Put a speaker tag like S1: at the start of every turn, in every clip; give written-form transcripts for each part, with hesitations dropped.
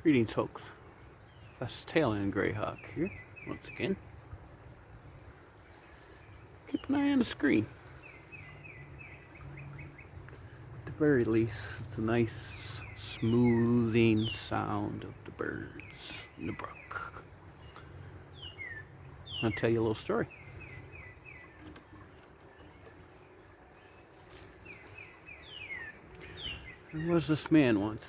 S1: Greetings, folks. Vestalian Greyhawk here, once again. Keep an eye on the screen. At the very least, it's a nice, smoothing sound of the birds in the brook. I'll tell you a little story. There was this man once.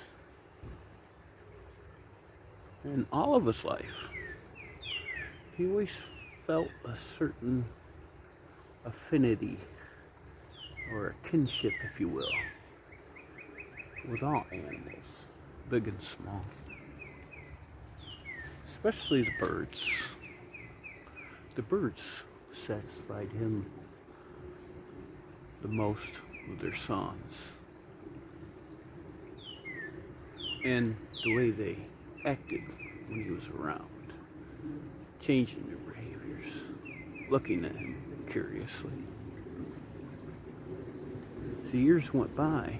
S1: In all of his life, he always felt a certain affinity or a kinship, if you will, with all animals, big and small, especially the birds. The birds satisfied him the most with their songs and the way they acted when he was around, changing their behaviors, looking at him curiously. As the years went by,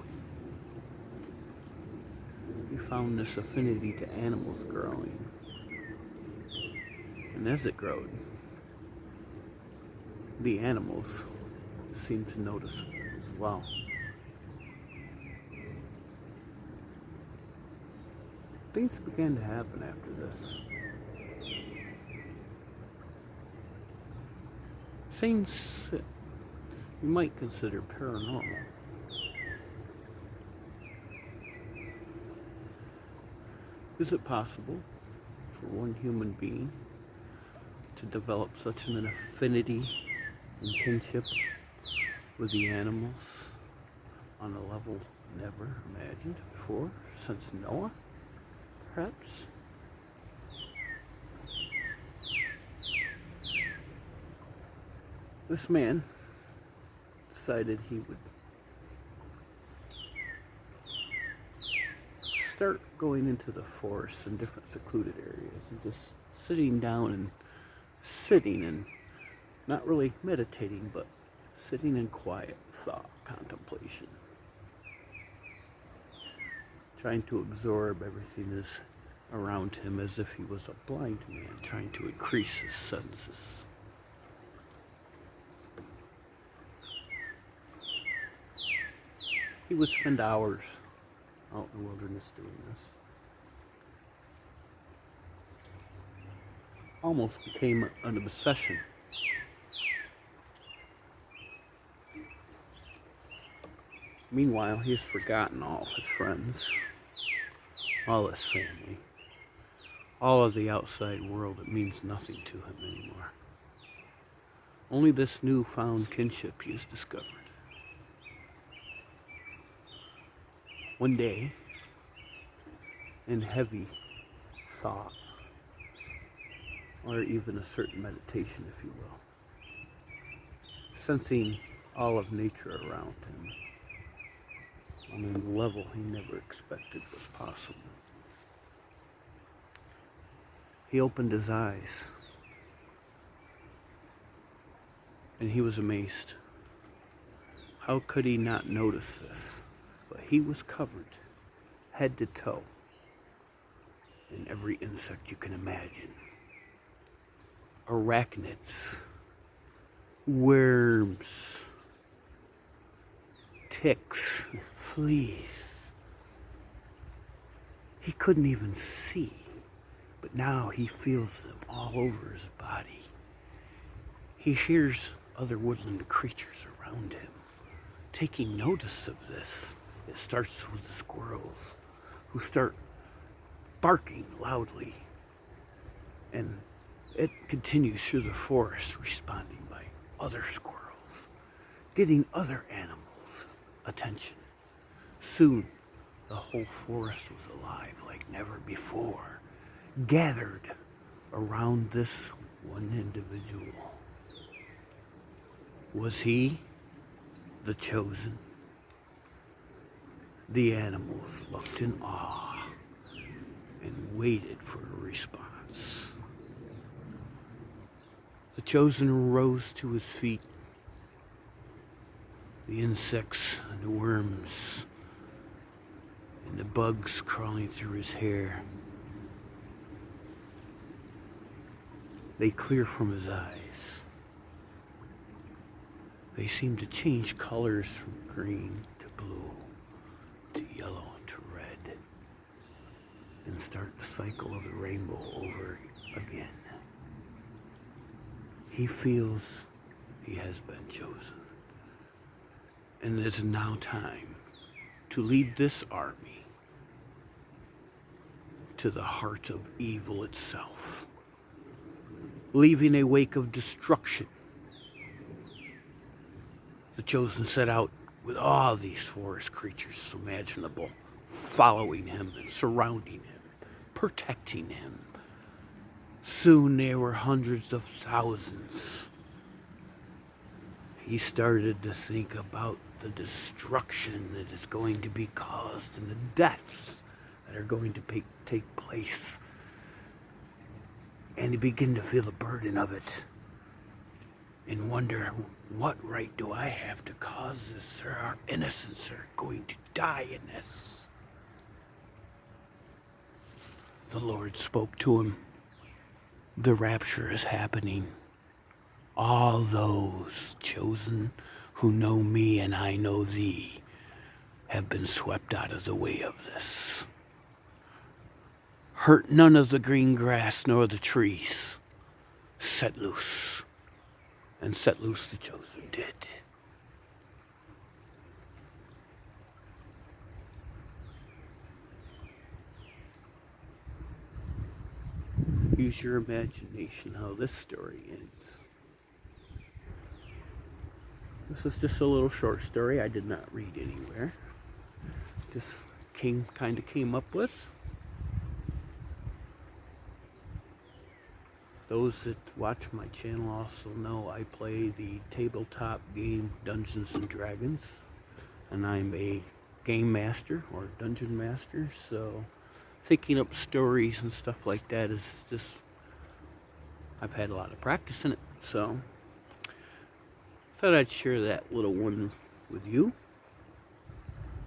S1: he found this affinity to animals growing. And as it growed, the animals seemed to notice it as well. Things began to happen after this. Things that you might consider paranormal. Is it possible for one human being to develop such an affinity and kinship with the animals on a level never imagined before, since Noah? Perhaps. This man decided he would start going into the forest and different secluded areas and just sitting down and not really meditating, but sitting in quiet thought, contemplation, trying to absorb everything that's around him as if he was a blind man, trying to increase his senses. He would spend hours out in the wilderness doing this. Almost became an obsession. Meanwhile, he has forgotten all his friends, all his family, all of the outside world. It means nothing to him anymore. Only this newfound kinship he has discovered. One day, in heavy thought, or even a certain meditation, if you will, sensing all of nature around him on a level he never expected was possible, he opened his eyes and he was amazed. How could he not notice this? But he was covered head to toe in every insect you can imagine. Arachnids, worms, ticks, fleas. He couldn't even see, but now he feels them all over his body. He hears other woodland creatures around him taking notice of this. It starts with the squirrels, who start barking loudly, and it continues through the forest, responding by other squirrels, getting other animals' attention. Soon, the whole forest was alive like never before, gathered around this one individual. Was he the chosen? The animals looked in awe and waited for a response. The chosen rose to his feet. The insects and the worms and the bugs crawling through his hair They clear from his eyes. They seem to change colors from green to blue to yellow to red and start the cycle of the rainbow over again. He feels he has been chosen. And it is now time to lead this army to the heart of evil itself, leaving a wake of destruction. The chosen set out with all these forest creatures imaginable, following him and surrounding him, protecting him. Soon there were hundreds of thousands. He started to think about the destruction that is going to be caused and the deaths that are going to take place. And he began to feel the burden of it and wonder, what right do I have to cause this? There are innocents that are going to die in this. The Lord spoke to him. The rapture is happening. All those chosen who know me and I know thee have been swept out of the way of this. Hurt none of the green grass nor the trees. Set loose. And set loose the chosen did. Use your imagination how this story ends. This is just a little short story I did not read anywhere. Just kind of came up with. Those that watch my channel also know I play the tabletop game Dungeons and Dragons, and I'm a game master or dungeon master, so thinking up stories and stuff like that is just, I've had a lot of practice in it, so thought I'd share that little one with you.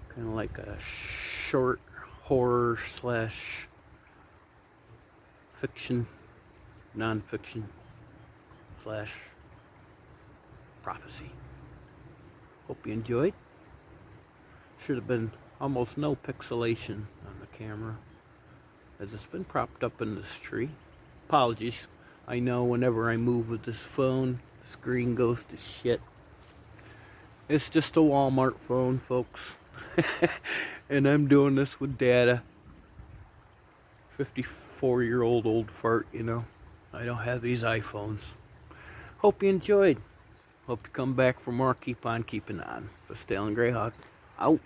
S1: Kind of like a short horror slash fiction, non-fiction slash prophecy. Hope you enjoyed. Should have been almost no pixelation on the camera as it's been propped up in this tree. Apologies. I know whenever I move with this phone, the screen goes to shit. It's just a Walmart phone, folks. And I'm doing this with data. 54-year-old old fart, you know. I don't have these iPhones. Hope you enjoyed. Hope you come back for more. Keep on keeping on. For Stalen Greyhawk, out.